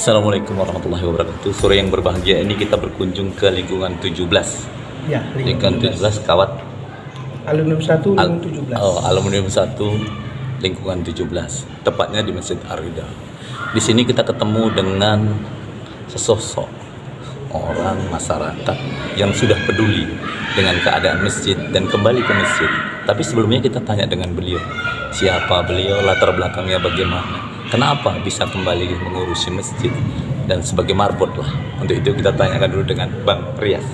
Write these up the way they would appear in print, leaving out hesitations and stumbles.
Assalamualaikum warahmatullahi wabarakatuh. Sore yang berbahagia ini kita berkunjung ke lingkungan 17. Ya, Lingkungan 17 Kawat Alumnium 1 lingkungan 17. Alumnium 1 lingkungan 17. Tepatnya di Masjid Ar-Ridha. Di sini kita ketemu dengan sesosok orang masyarakat yang sudah peduli dengan keadaan masjid dan kembali ke masjid. Tapi sebelumnya kita tanya dengan beliau, siapa beliau, latar belakangnya bagaimana, kenapa bisa kembali mengurusi masjid dan sebagai marbot lah. Untuk itu kita tanyakan dulu dengan Bang Rias.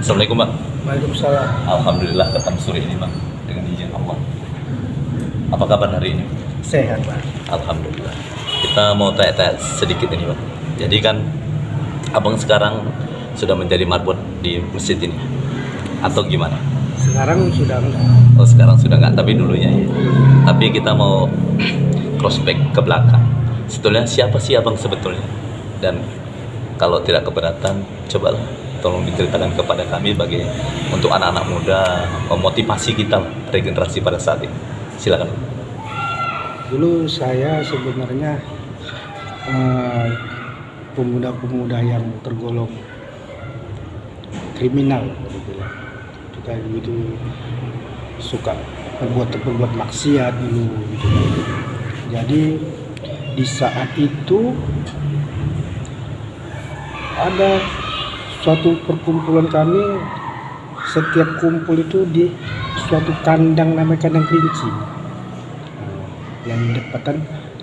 Assalamualaikum Bang. Waalaikumsalam. Alhamdulillah ketemu sore ini Bang, dengan izin Allah. Apa kabar hari ini? Sehat, Pak. Alhamdulillah. Kita mau tanya-tanya sedikit ini Bang. Jadi kan Abang sekarang sudah menjadi marbot di masjid ini atau gimana? Sekarang sudah enggak. Oh sekarang sudah nggak, tapi dulunya ya. Tapi kita mau crossback ke belakang. Sebetulnya siapa sih Abang sebetulnya? Dan kalau tidak keberatan, cobalah tolong diceritakan kepada kami bagi untuk anak-anak muda, memotivasi kita regenerasi pada saat ini. Silakan. Dulu saya sebenarnya pemuda-pemuda yang tergolong kriminal, kita gitu suka berbuat maksiat dulu gitu. Jadi di saat itu ada suatu perkumpulan kami, setiap kumpul itu di suatu kandang, namanya kandang kelinci, yang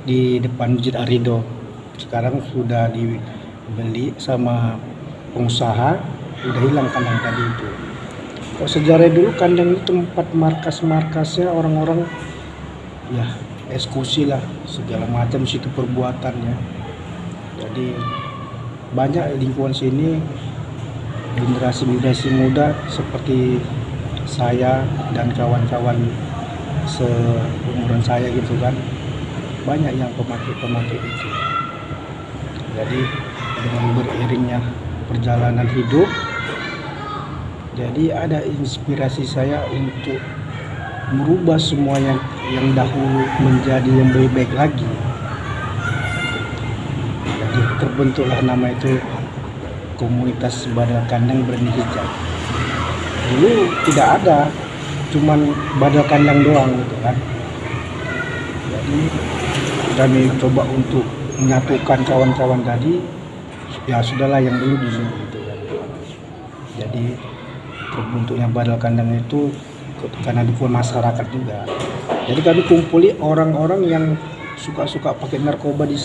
di depan Masjid Ar-Ridha. Sekarang sudah dibeli sama pengusaha, udah hilang kandang tadi itu. Kalau sejarah dulu kandang itu tempat markas-markasnya orang-orang ya eksekusi lah, segala macam situ perbuatannya. Jadi banyak lingkungan sini generasi muda seperti saya dan kawan-kawan seumuran saya gitu kan, banyak yang pemakai itu. Jadi dengan beriringnya perjalanan hidup, jadi ada inspirasi saya untuk merubah semua yang dahulu menjadi yang lebih baik lagi. Jadi terbentuklah nama itu komunitas Badal Kandang Berani Hijau. Dulu tidak ada, cuman badal kandang doang gitu kan. Jadi kami coba untuk menyatukan kawan-kawan tadi, ya sudahlah yang dulu gitu kan. Jadi terbentuknya badal kandang itu karena dukungan masyarakat juga. Jadi kami kumpuli orang-orang yang suka pakai narkoba di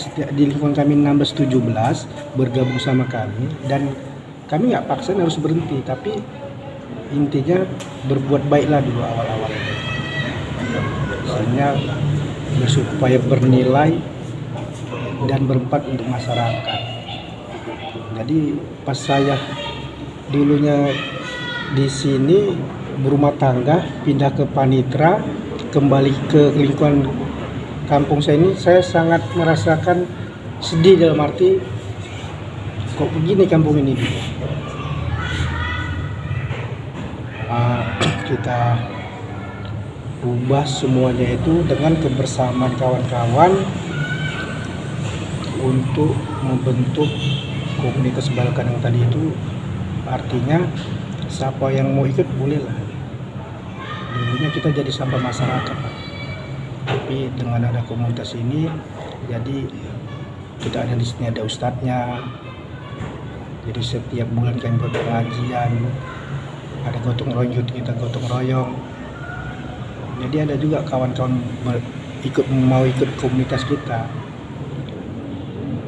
lingkungan kami 16-17 bergabung sama kami, dan kami nggak paksa harus berhenti, tapi intinya berbuat baiklah dulu awal-awal itu. Misalnya supaya bernilai dan berempat untuk masyarakat. Jadi pas saya dulunya di sini berumah tangga, pindah ke Panitra, kembali ke lingkungan kampung saya ini, saya sangat merasakan sedih dalam arti kok begini kampung ini. Kita ubah semuanya itu dengan kebersamaan kawan-kawan untuk membentuk komunitas Badal Kandang tadi itu. Artinya siapa yang mau ikut bolehlah. Dulunya kita jadi sampah masyarakat, tapi dengan ada komunitas ini, jadi kita ada di sini, ada ustadznya. Jadi setiap bulan kami buat pengajian, ada gotong royong, kita gotong royong. Jadi ada juga kawan-kawan mau ikut komunitas kita.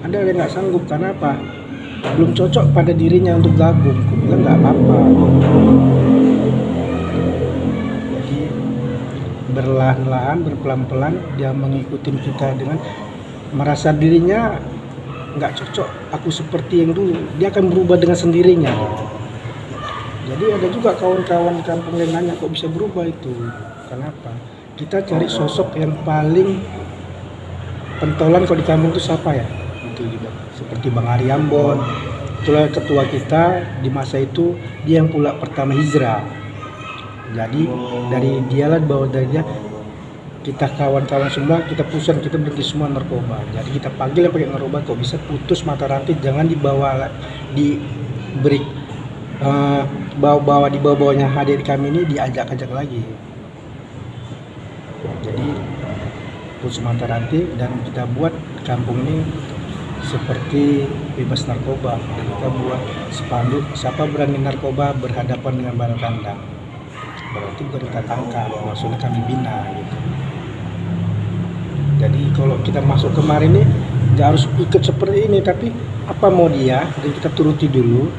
Ada yang nggak sanggup, karena apa? Belum cocok pada dirinya untuk gabung. Aku bilang nggak apa-apa. Jadi berlahan-lahan, berpelan-pelan dia mengikuti kita dengan merasa dirinya nggak cocok aku seperti yang dulu, dia akan berubah dengan sendirinya. Jadi ada juga kawan-kawan di kampung yang nanya kok bisa berubah itu, kenapa? Kita cari sosok yang paling pentolan kalau di kampung itu siapa ya? Itu juga seperti Bang Ari Ambon, itulah ketua kita di masa itu, dia yang pula pertama hijrah. Jadi dari dialah bahwa dari dia kita kawan-kawan semua, kita pusat, kita berhenti semua narkoba. Jadi kita panggil yang pakai narkoba, kok bisa putus mata rantai, jangan dibawa diberi bawa di bawahnya hadir kami ini diajak-ajak lagi. Jadi putus mata rantai dan kita buat kampung ini seperti bebas narkoba. Dan kita buat spanduk, siapa berani narkoba berhadapan dengan bala kandang. Berarti bukan kita tangkap, maksudnya kami bina gitu. Jadi kalau kita masuk kemarin nih nggak harus ikut seperti ini, tapi apa mau dia dan kita turuti dulu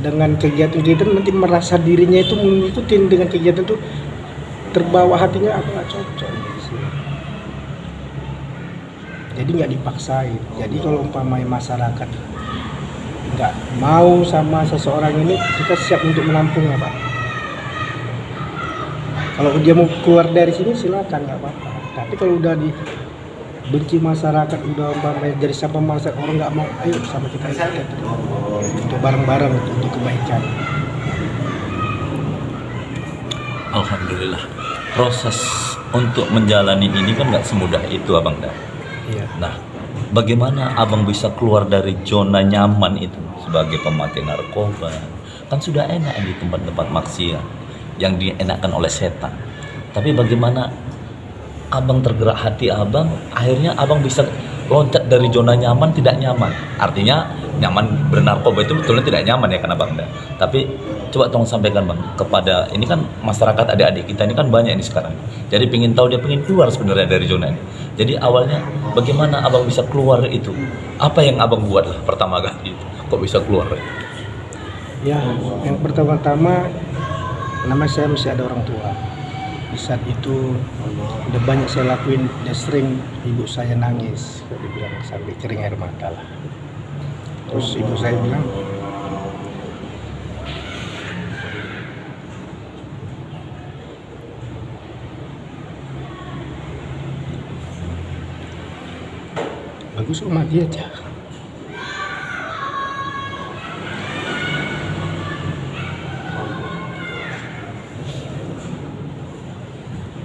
dengan kegiatan-kegiatan, nanti merasa dirinya itu mengikuti dengan kegiatan itu, terbawa hatinya aku nggak cocok di sini. Jadi nggak dipaksain. Jadi kalau umpamanya masyarakat nggak mau sama seseorang ini, kita siap untuk menampung ya Pak. Kalau dia mau keluar dari sini silakan, nggak apa-apa. Tapi kalau udah dibenci masyarakat, udah umpamanya jadi sampah masyarakat, orang nggak mau, ayo sama kita untuk bareng-bareng untuk kebaikan. Alhamdulillah. Proses untuk menjalani ini kan nggak semudah itu Abang dah. Iya. Nah, bagaimana Abang bisa keluar dari zona nyaman itu sebagai pemanti narkoba? Kan sudah enak di tempat-tempat maksiat yang dienakkan oleh setan. Tapi bagaimana Abang tergerak hati Abang, akhirnya Abang bisa loncat dari zona nyaman tidak nyaman. Artinya nyaman bernarkoba itu betulnya tidak nyaman ya kan Abang dah. Tapi coba tolong sampaikan Bang kepada, ini kan masyarakat adik-adik kita ini kan banyak ini sekarang. Jadi pengen tahu, dia pengen keluar sebenarnya dari zona ini. Jadi awalnya bagaimana Abang bisa keluar itu? Apa yang Abang buat lah pertama kali itu? Kok bisa keluar? Ya, yang pertama-tama nama saya masih ada orang tua. Di saat itu udah banyak saya lakuin, udah sering ibu saya nangis, dibilang sampai kering air mata lah. Terus ibu saya bilang, bagus kok mati aja.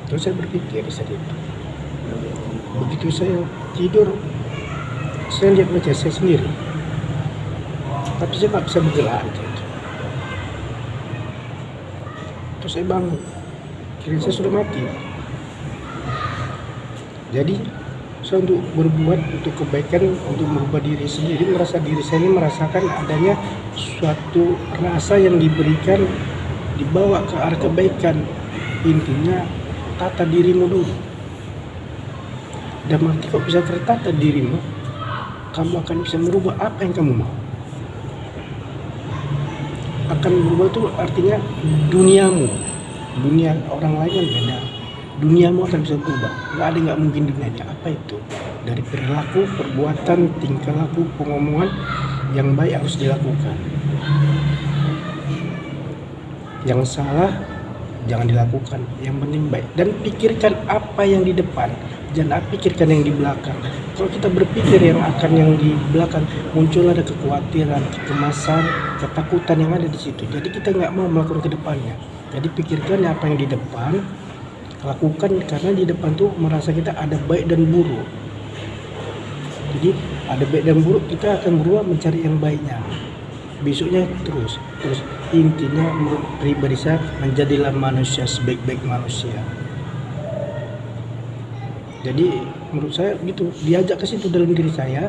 Terus saya berpikir saat itu, begitu saya tidur, saya lihat wajah saya sendiri, tapi saya nggak bisa bergerak gitu. Terus saya bangun, kira saya sudah mati. Jadi saya untuk berbuat, untuk kebaikan, untuk merubah diri sendiri, merasa diri saya ini merasakan adanya suatu rasa yang diberikan, dibawa ke arah kebaikan. Intinya tata dirimu dulu. Dan nanti kok bisa tertata dirimu, kamu akan bisa merubah apa yang kamu mau. Akan berubah itu artinya duniamu, dunia orang lain kan beda. Duniamu akan bisa berubah. Nggak ada nggak mungkin dunianya. Apa itu? Dari perilaku, perbuatan, tingkah laku, pengomongan yang baik harus dilakukan. Yang salah jangan dilakukan, yang penting baik. Dan pikirkan apa yang di depan, jangan pikirkan yang di belakang. Kalau kita berpikir yang di belakang, muncul ada kekhawatiran, kecemasan, ketakutan yang ada di situ. Jadi kita nggak mau melakukan ke depannya. Jadi pikirkan apa yang di depan, lakukan, karena di depan tuh merasa kita ada baik dan buruk. Jadi ada baik dan buruk, kita akan berusaha mencari yang baiknya. Besoknya terus intinya menurut pribadi saya, menjadilah manusia sebaik-baik manusia. Jadi menurut saya gitu, diajak ke situ dalam diri saya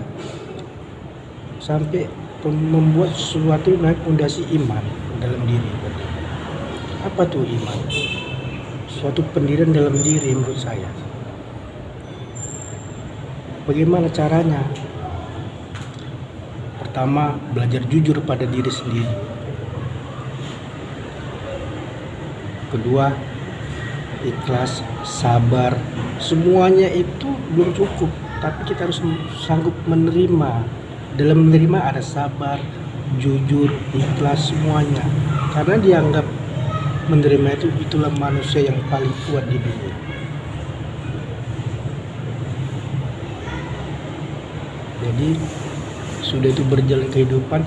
sampai membuat sesuatu naik fondasi iman dalam diri. Apa tuh iman? Suatu pendirian dalam diri menurut saya. Bagaimana caranya? Pertama, belajar jujur pada diri sendiri. Kedua, ikhlas, sabar. Semuanya itu belum cukup, tapi kita harus sanggup menerima. Dalam menerima ada sabar, jujur, ikhlas, semuanya. Karena dianggap menerima itu, itulah manusia yang paling kuat di dunia. Jadi sudah itu berjalan kehidupan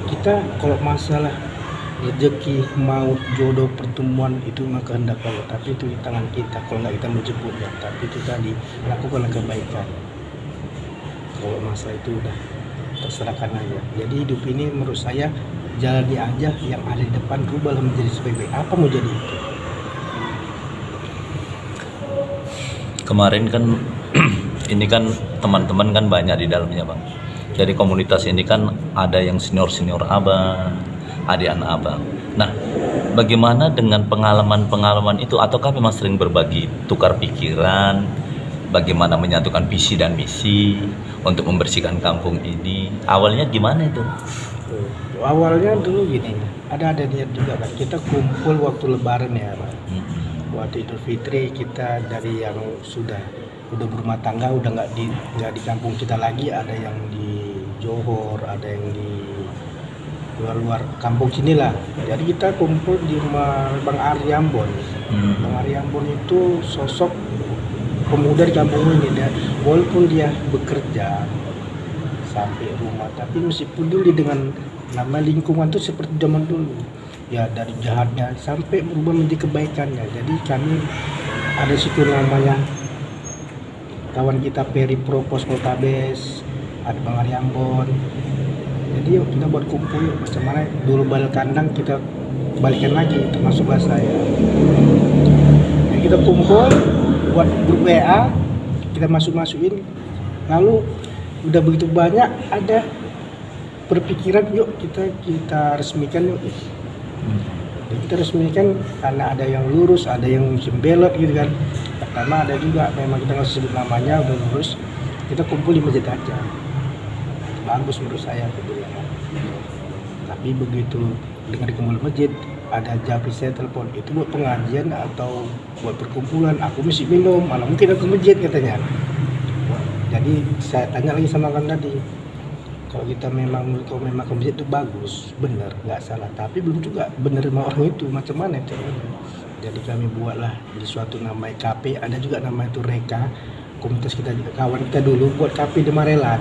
kita, kalau masalah rezeki, maut, jodoh, pertemuan itu mah kehendak Allah, tapi itu di tangan kita kalau nggak kita menjemputnya. Tapi itu tadi, lakukanlah kebaikan. Kalau masalah itu udah terserahkan aja. Jadi hidup ini menurut saya jalani aja, yang ada di depan rubahlah menjadi sebaik-baik. Apa mau jadi itu? Kemarin kan ini kan teman-teman kan banyak di dalamnya bang. Dari komunitas ini kan ada yang senior abang, adik anak abang. Nah, bagaimana dengan pengalaman itu? Ataukah memang sering berbagi, tukar pikiran, bagaimana menyatukan visi dan misi untuk membersihkan kampung ini? Awalnya gimana itu? Awalnya dulu gini, ada niat juga kan, kita kumpul waktu lebaran ya Pak. Waktu Idul Fitri kita dari yang sudah berumah tangga udah nggak di kampung kita lagi, ada yang di Johor, ada yang di luar kampung sini lah. Jadi kita kumpul di rumah Bang Ari Ambon. Bang Ari Ambon itu sosok pemuda di kampung ini, walaupun dia bekerja sampai rumah, tapi meskipun dulu dengan nama lingkungan itu seperti zaman dulu ya, dari jahatnya sampai berubah menjadi kebaikannya. Jadi kami ada situ namanya kawan kita Peri Propos Poltabes, ada Bang Ari Ambon. Jadi yuk kita buat kumpul, yuk macam mana dulu balik kandang kita balikan lagi, termasuklah saya. Jadi kita kumpul buat grup WA, kita masukin, lalu udah begitu banyak ada berpikiran yuk kita resmikan yuk. Jadi kita resmikan karena ada yang lurus, ada yang belok gitu kan. Pertama ada juga memang kita nggak sebut namanya, udah lurus, kita kumpul di masjid aja. Bagus menurut saya kemudian. Tapi begitu dengan kumpul masjid, ada Japri saya telepon, itu buat pengajian atau buat perkumpulan? Aku mesti minum, malah mungkin aku masjid katanya. Jadi saya tanya lagi sama kan tadi, kalau kita memang ke masjid itu bagus, benar, nggak salah. Tapi belum juga benar sama orang itu, macam mana itu. Jadi kami buatlah di suatu nama KP, ada juga nama itu Reka, komunitas kita juga, kawan kita dulu buat KP di Marelan.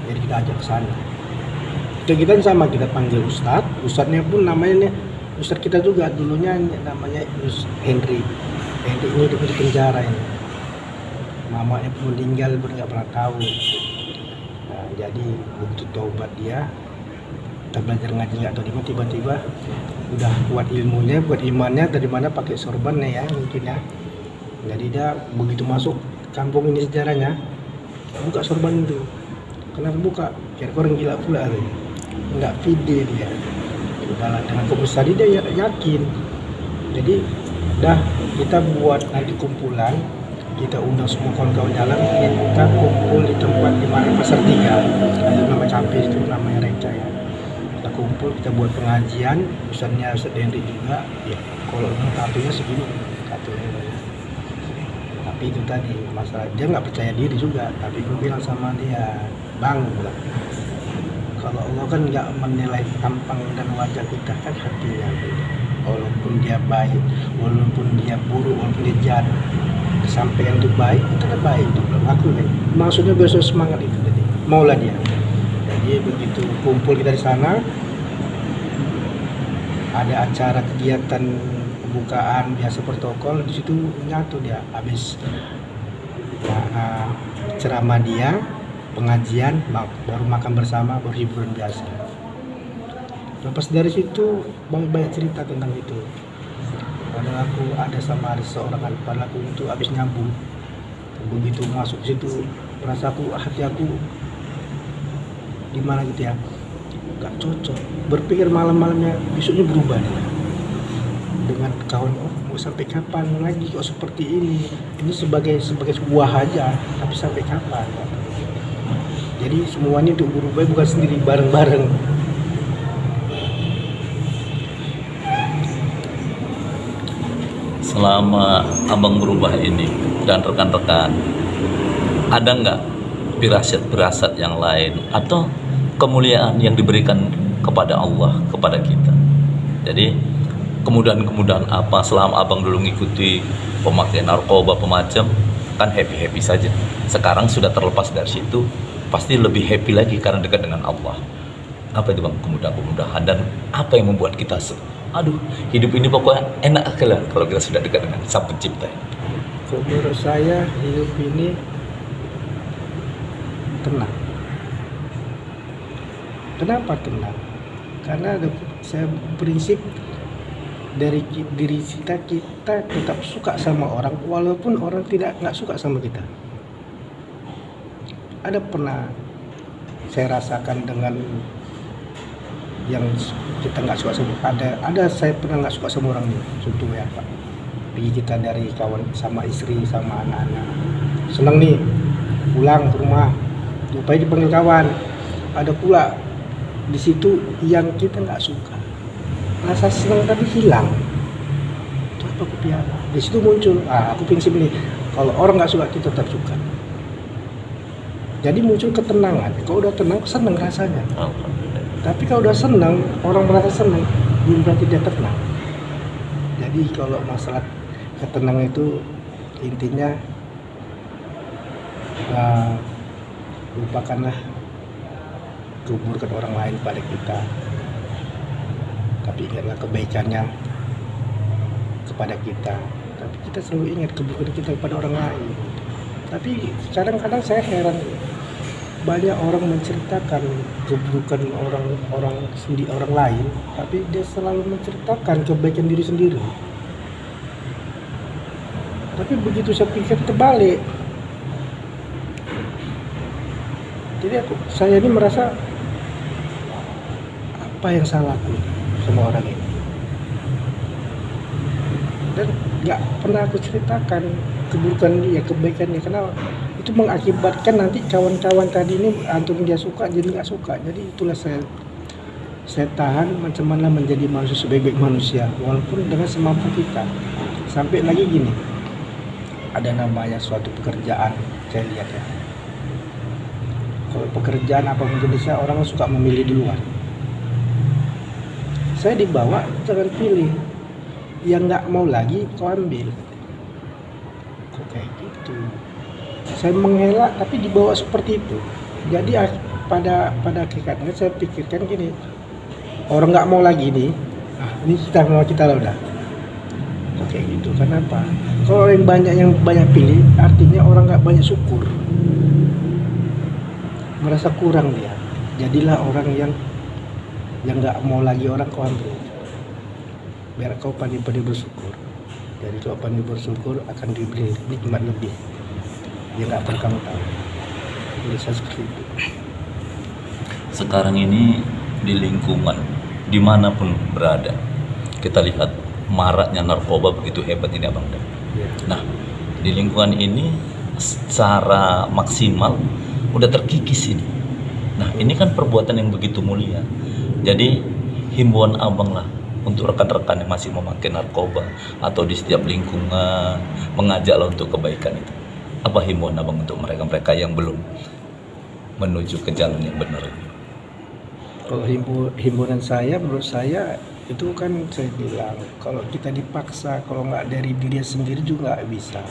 Jadi kita ajak ke sana. Kita sama, kita panggil Ustadznya pun namanya Ustadz kita juga dulunya namanya Henry ini di penjara ini. Mamanya pun meninggal, nggak pernah tahu. Nah, jadi begitu taubat dia, kita belajar ngaji nggak tahu di mana, tiba-tiba udah kuat ilmunya, kuat imannya, dari mana pakai sorbannya ya mungkin ya. Jadi dia begitu masuk kampung ini sejarahnya, buka sorban itu. Kenapa buka? Kira orang gila pula tuh. Nggak pede dia. Udahlah, dengan fokus tadi dia yakin. Jadi dah kita buat nanti kumpulan, kita undang semua kawan-kawan jalan, kita kumpul di tempat di mana Pasar 3, ada nama campur itu namanya Reca ya. Kita kumpul, kita buat pengajian, Ustadznya Ustadz Henry juga ya, kalau katanya segini katanya. Tapi itu tadi masalah dia nggak percaya diri juga, tapi gue bilang sama dia, bang, kalau Allah kan nggak menilai tampang dan wajah kita, kan hatinya beda. Walaupun dia baik, walaupun dia buruk, walaupun dia jahat, sampai yang itu baik, itu kan baik itu belum aku kan. Maksudnya besok semangat itu tadi, maulah dia. Jadi begitu kumpul kita di sana, ada acara kegiatan pembukaan biasa protokol, di situ nyatu dia habis ceramah dia, pengajian, baru makan bersama, baru hiburan biasa. Lepas dari situ banyak cerita tentang itu. Padahal aku ada sama seorang kan, padahal aku itu habis nyambung. Begitu masuk situ, merasa hati aku gimana gitu ya, gak cocok. Berpikir malam-malamnya besoknya berubah dia. Dengan kawan, mau sampai kapan lagi kok seperti ini? Ini sebagai sebuah aja, tapi sampai kapan? Jadi semuanya untuk berubah bukan sendiri, bareng-bareng. Selama abang berubah ini dan rekan-rekan, ada nggak firasat-firasat yang lain atau kemuliaan yang diberikan kepada Allah kepada kita? Jadi kemudahan-kemudahan apa selama abang dulu ngikuti pemakai narkoba pemacam, kan happy-happy saja. Sekarang sudah terlepas dari situ, pasti lebih happy lagi karena dekat dengan Allah. Apa itu bang kemudahan dan apa yang membuat kita aduh hidup ini pokoknya enak sekali kalau kita sudah dekat dengan Sang Pencipta. Menurut saya hidup ini tenang. Kenapa tenang? Karena saya prinsip dari diri kita tetap suka sama orang walaupun orang nggak suka sama kita. Ada pernah saya rasakan dengan yang kita nggak suka sama ada saya pernah nggak suka sama orang nih, contoh ya Pak, pergi kita dari kawan sama istri sama anak-anak, seneng nih pulang ke rumah, rupanya dipanggil kawan, ada pula di situ yang kita nggak suka, rasa senang tadi hilang. Itu apa aku piara? Di situ muncul, aku prinsip ini, kalau orang nggak suka kita tetap suka. Jadi muncul ketenangan. Kalau udah tenang, senang rasanya. Tapi kalau udah senang, orang merasa senang, belum berarti dia tenang. Jadi kalau masalah ketenangan itu intinya lupakanlah keburukan orang lain pada kita. Tapi ingatlah kebaikannya kepada kita. Tapi kita selalu ingat keburukan kita kepada orang lain. Tapi kadang-kadang saya heran, banyak orang menceritakan keburukan orang lain, tapi dia selalu menceritakan kebaikan diri sendiri. Tapi begitu saya pikir terbalik. Jadi saya ini merasa apa yang salah aku sama orang ini, dan nggak pernah aku ceritakan keburukan dia, kebaikannya. Kenapa? Itu mengakibatkan nanti kawan-kawan tadi ini antum dia suka jadi nggak suka. Jadi itulah saya tahan macam mana menjadi manusia sebaik manusia walaupun dengan semampu kita. Sampai lagi gini, ada namanya suatu pekerjaan, saya lihat ya, kalau pekerjaan apapun jenisnya orang suka memilih duluan. Saya dibawa, jangan pilih, yang nggak mau lagi kau ambil. Kok kayak gitu? Saya mengelak tapi dibawa seperti itu. Jadi pada hakikatnya saya pikirkan gini, orang nggak mau lagi nih, ini kita lah udah. Oke gitu. Kenapa? Kalau yang banyak pilih, artinya orang nggak banyak syukur, merasa kurang dia. Jadilah orang yang nggak mau lagi orang kau ambil, biar kau pandai-pandai bersyukur. Jadi kalau pandai bersyukur akan diberi nikmat lebih. Ya nggak pernah kamu tahu. Jadi saya seperti itu. Sekarang ini di lingkungan dimanapun berada, kita lihat maraknya narkoba begitu hebat ini abang. Ya. Nah di lingkungan ini secara maksimal udah terkikis ini. Nah ini kan perbuatan yang begitu mulia. Jadi himbauan abang lah untuk rekan-rekan yang masih memakai narkoba atau di setiap lingkungan, mengajaklah untuk kebaikan itu. Apa himbauan abang untuk mereka-mereka yang belum menuju ke jalan yang benar ini? Kalau himbauan saya, menurut saya itu kan saya bilang, kalau kita dipaksa, kalau nggak dari diri sendiri juga nggak bisa.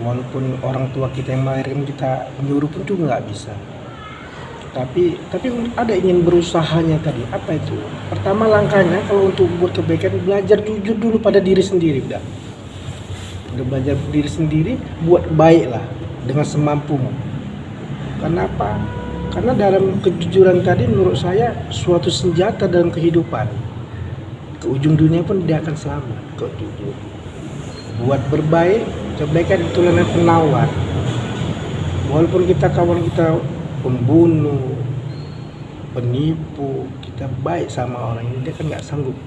Walaupun orang tua kita yang melahirkan kita nyuruh pun juga nggak bisa. Tapi ada ingin berusahanya tadi. Apa itu? Pertama langkahnya kalau untuk buat kebaikan, belajar jujur dulu pada diri sendiri. Udah belajar diri sendiri, buat baik lah dengan semampumu. Kenapa? Karena dalam kejujuran tadi menurut saya suatu senjata dalam kehidupan. Ke ujung dunia pun dia akan selamat kalau jujur. Buat berbaik, kebaikan itulah yang penawar. Walaupun kawan kita pembunuh, penipu, kita baik sama orang ini, dia kan nggak sanggup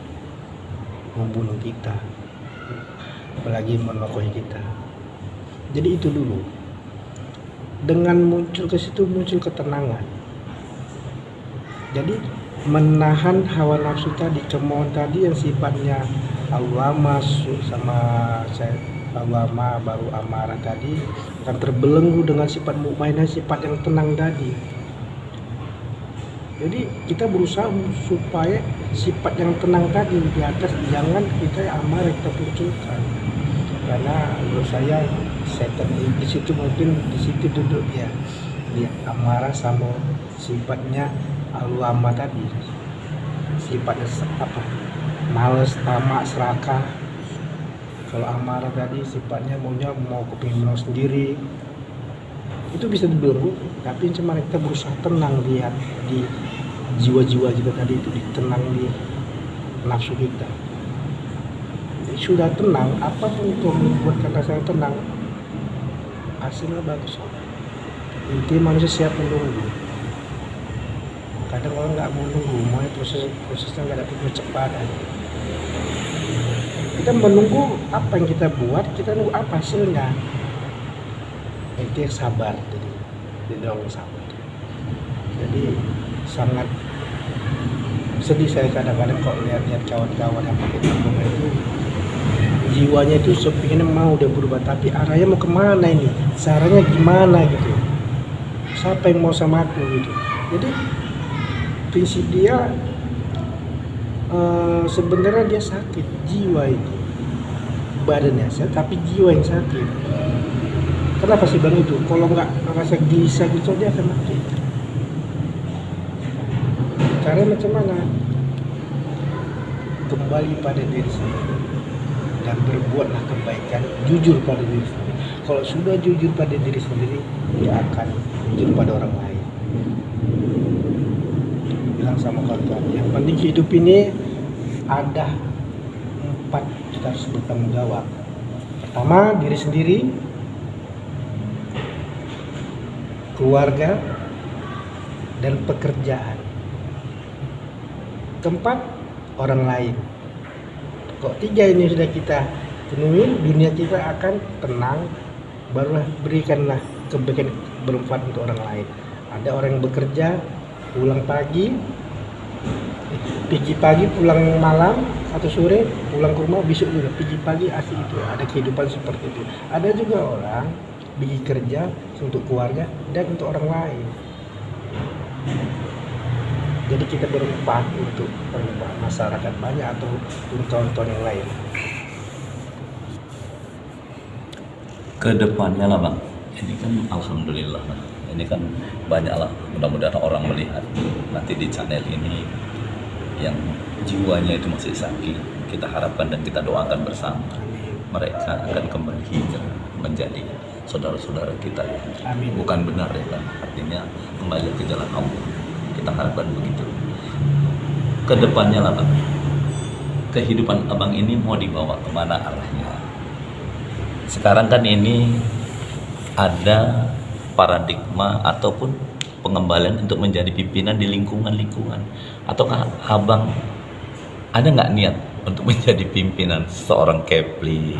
membunuh kita, apalagi menokohi kita. Jadi itu dulu. Dengan muncul ke situ muncul ketenangan. Jadi menahan hawa nafsu tadi, kemauan tadi yang sifatnya awama sama saya awama baru amarah tadi akan terbelenggu dengan sifat mukmainah, sifat yang tenang tadi. Jadi kita berusaha supaya sifat yang tenang tadi di atas, jangan kita amarah kita munculkan. Karena menurut saya setan di situ mungkin di situ duduk ya, dia amarah sama sifatnya Al-Wama tadi sifatnya apa, males, tamak, serakah. Kalau amarah tadi sifatnya mau kepingin menang sendiri, itu bisa dibelenggu. Tapi cuma kita berusaha tenang lihat di jiwa-jiwa kita tadi itu, ditenang di nafsu kita. Jadi sudah tenang, apapun itu membuatkan rasa yang tenang, hasilnya bagus. Intinya manusia siap menunggu. Kadang orang nggak mau nunggu, mau prosesnya nggak dapat percepatan. Kita menunggu apa yang kita buat, kita nunggu apa hasilnya. Itu yang sabar, jadi orang sabar. Jadi sangat sedih saya kadang-kadang kalau lihat kawan-kawan yang pakai tabung itu, jiwanya itu sepinginnya mau udah berubah, tapi arahnya mau kemana ini, caranya gimana gitu, siapa yang mau sama aku gitu. Jadi prinsip dia sebenarnya dia sakit jiwa itu, badannya sehat tapi jiwa yang sakit. Kenapa sih bang itu? Kalau nggak merasa gelisah gitu dia akan mati. Caranya macam mana? Kembali pada diri sendiri dan berbuatlah kebaikan, jujur pada diri sendiri. Kalau sudah jujur pada diri sendiri, dia akan jujur pada orang lain. Bilang sama kawan-kawan, yang penting hidup ini ada 4 kita harus bertanggung jawab. Pertama, diri sendiri, keluarga, dan pekerjaan. Keempat, orang lain. Kok 3 ini sudah kita penuhi, dunia kita akan tenang, barulah berikanlah kebaikan bermanfaat untuk orang lain. Ada orang yang bekerja, pulang pagi, pergi pagi, pulang malam, atau sore, pulang ke rumah, besok juga pergi pagi, asik itu. Ada kehidupan seperti itu. Ada juga orang pergi kerja untuk keluarga dan untuk orang lain. Jadi kita bermanfaat untuk masyarakat banyak atau untuk kawan-kawan yang lain. Kedepannya lah bang, ini kan alhamdulillah, ini kan banyak lah, mudah-mudahan orang melihat nanti di channel ini yang jiwanya itu masih sakit. Kita harapkan dan kita doakan bersama mereka akan kembali hijrah menjadi saudara-saudara kita ya. Amin. Bukan benar ya kan, artinya kembali ke jalan Allah. Kita harapkan begitu. Kedepannya lah bang, kehidupan abang ini mau dibawa kemana arahnya? Sekarang kan ini ada paradigma ataupun pengembalian untuk menjadi pimpinan di lingkungan-lingkungan. Ataukah abang ada nggak niat untuk menjadi pimpinan seorang Kepling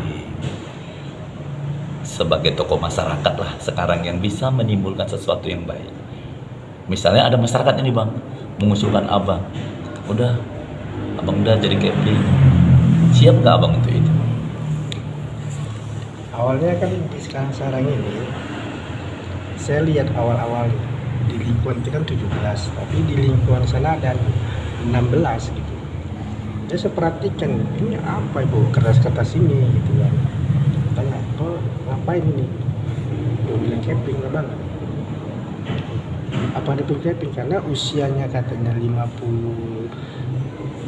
sebagai tokoh masyarakat lah sekarang yang bisa menimbulkan sesuatu yang baik? Misalnya ada masyarakat ini bang mengusulkan abang, abang udah jadi Kepling, siap nggak abang untuk itu? Awalnya kan di sekarang ini saya lihat awal-awalnya di lingkungan itu kan 17, tapi di lingkungan sana ada 16 gitu. Jadi saya perhatikan ini apa ibu kertas-kertas ini gitu kan. Tanya, ngapain ini? Dia bilang camping lah bang. Apa ada camping? Karena usianya katanya 50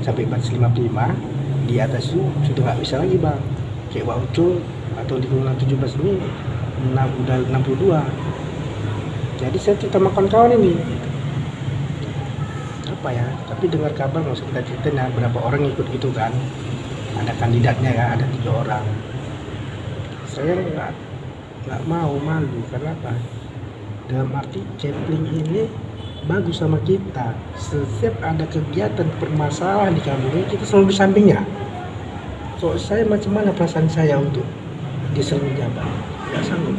sampai 55, di atas itu sudah nggak bisa lagi bang. Kayak Pak Ucul atau di lingkungan 17 ini udah 62. Jadi saya cerita sama kawan-kawan ini apa ya, tapi dengar kabar nggak usah kita ceritain ya berapa orang ikut gitu kan, ada kandidatnya ya, ada 3 orang. Saya nggak mau, malu. Karena apa? Dalam arti Kepling ini bagus sama kita. Setiap ada kegiatan permasalahan di kampung ini kita selalu di sampingnya. So saya macam mana perasaan saya untuk diserang jabat? Nggak sanggup.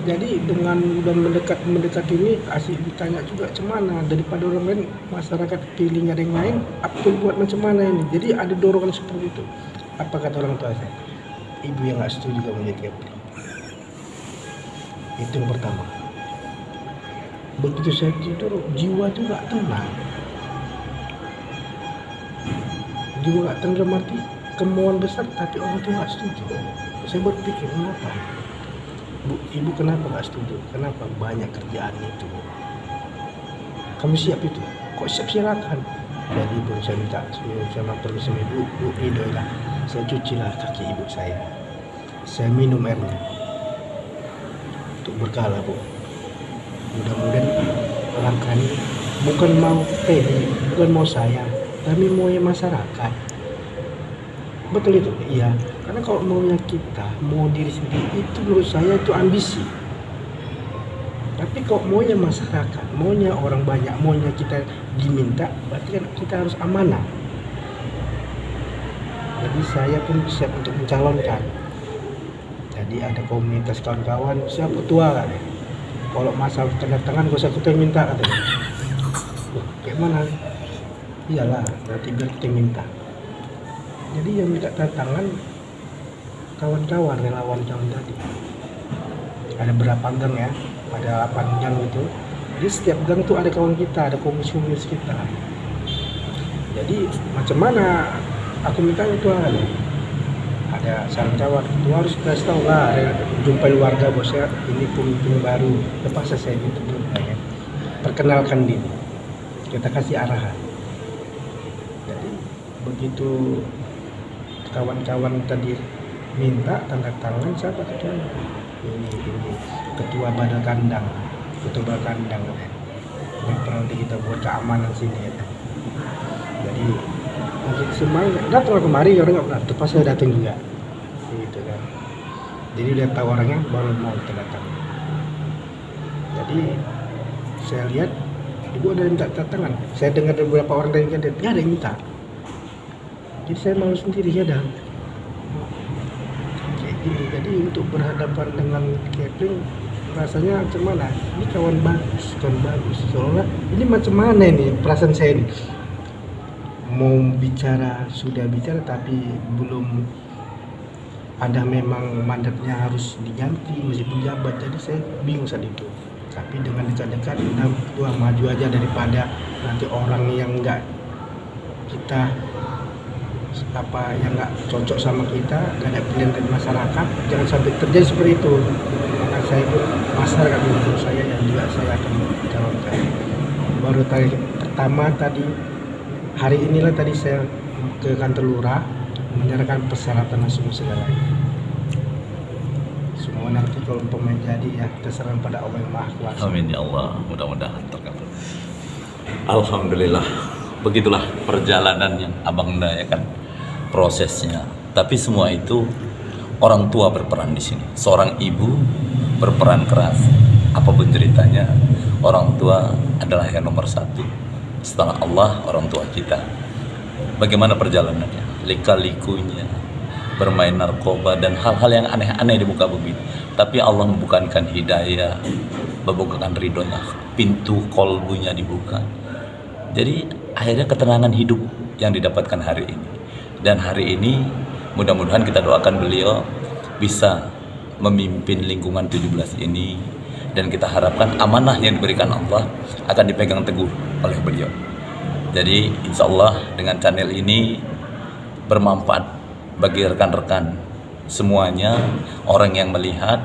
Jadi dengan udah mendekat ini asik ditanya juga cemana daripada orang lain, masyarakat pilih ada yang lain, apa buat macam mana ini. Jadi ada dorongan seperti itu. Apa kata orang tua saya? Ibu yang nggak setuju kamu jadi Kepling. Itu yang pertama. Begitu saya tidur, jiwa itu nggak tenang. Jiwa nggak tenang mati kemauan besar, tapi orang tua nggak setuju. Saya berpikir kenapa? Bu, ibu kenapa nggak setuju? Kenapa? Banyak kerjaan itu. Kamu siap itu? kok silakan. Jadi pun saya minta sama permisi ibu, idola, saya cucilah kaki ibu saya minum airnya untuk berkala bu. Mudah-mudahan langkah ini bukan mau bukan mau saya, tapi maunya masyarakat. Betul itu, iya. Karena kalau maunya kita, mau diri sendiri itu menurut saya itu ambisi. Tapi kalau maunya masyarakat, maunya orang banyak, maunya kita diminta, berarti kan kita harus amanah. Jadi saya pun siap untuk mencalonkan. Jadi ada komunitas kawan-kawan, siapa ketua kan? Kalau masalah tanda tangan, gak usah kita minta katanya. Kayak mana? Iyalah, berarti biar kita minta. Jadi yang minta tanda tangan kawan-kawan, relawan kawan tadi. Ada berapa gang ya? Ada 8 gang itu. Jadi setiap gang tuh ada kawan kita, ada komunitas kita. Jadi macam mana aku minta itu ada saran kawan, itu harus kasih tahu lah, jumpai warga bosnya, ini pemimpin baru, lepas saya gitu ya. Perkenalkan diri, kita kasih arahan. Jadi begitu kawan-kawan tadi minta tanda tangan, siapa ketuanya? Ini ketua Badal Kandang, yang pernah kita buat keamanan sini ya. Jadi mungkin semuanya datang kemari, orang nggak pernah, pas saya datang juga, gitu kan. Jadi lihat tahu orangnya baru mau kita datang. Jadi saya lihat ibu ada yang minta tanda tangan. Saya dengar dari beberapa orang dari kandidat, ya ada yang minta. Jadi saya malu sendiri ya dah. Kayak gini. Jadi untuk berhadapan dengan Kevin rasanya macam mana? Ini kawan bagus. Soalnya ini macam mana ini perasaan saya ini? Mau bicara sudah bicara tapi belum ada, memang mandatnya harus diganti meskipun jabat. Jadi saya bingung saat itu. Tapi dengan dekat-dekat udah maju aja daripada nanti orang yang enggak kita yang nggak cocok sama kita, nggak ada pilihan dari masyarakat, jangan sampai terjadi seperti itu. Maka saya pun masyarakat menurut saya dan juga saya akan mencalonkan. Baru pertama tadi hari inilah tadi saya ke kantor lurah menyerahkan persyaratan semua segalanya. Semua nanti kalau pemain jadi ya terserah pada Allah yang Maha Kuasa. Amin ya Allah, mudah-mudahan terkabul. Alhamdulillah, begitulah perjalanan yang Abang Da ya kan, prosesnya. Tapi semua itu orang tua berperan di sini. Seorang ibu berperan keras. Apapun ceritanya, orang tua adalah yang nomor satu. Setelah Allah, orang tua kita. Bagaimana perjalanannya? Lika-likunya, bermain narkoba dan hal-hal yang aneh-aneh di muka bumi. Tapi Allah membukakan hidayah, membukakan ridhonya, pintu kolbunya dibuka. Jadi akhirnya ketenangan hidup yang didapatkan hari ini. Dan hari ini mudah-mudahan kita doakan beliau bisa memimpin lingkungan 17 ini, dan kita harapkan amanah yang diberikan Allah akan dipegang teguh oleh beliau. Jadi insya Allah dengan channel ini bermanfaat bagi rekan-rekan semuanya. Orang yang melihat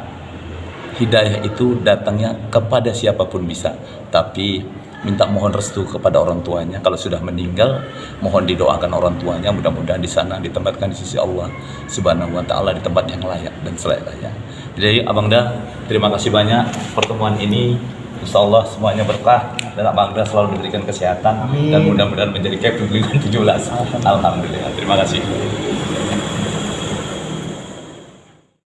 hidayah itu datangnya kepada siapapun bisa, tapi minta mohon restu kepada orang tuanya. Kalau sudah meninggal, mohon didoakan orang tuanya, mudah-mudahan di sana ditempatkan di sisi Allah Subhanahu wa taala di tempat yang layak dan selayak-layak. Jadi Abang Da, terima kasih banyak pertemuan ini. Insya Allah semuanya berkah dan Abang Da selalu diberikan kesehatan. Amin. Dan mudah-mudahan menjadi Kevin 17. Alhamdulillah. Terima kasih.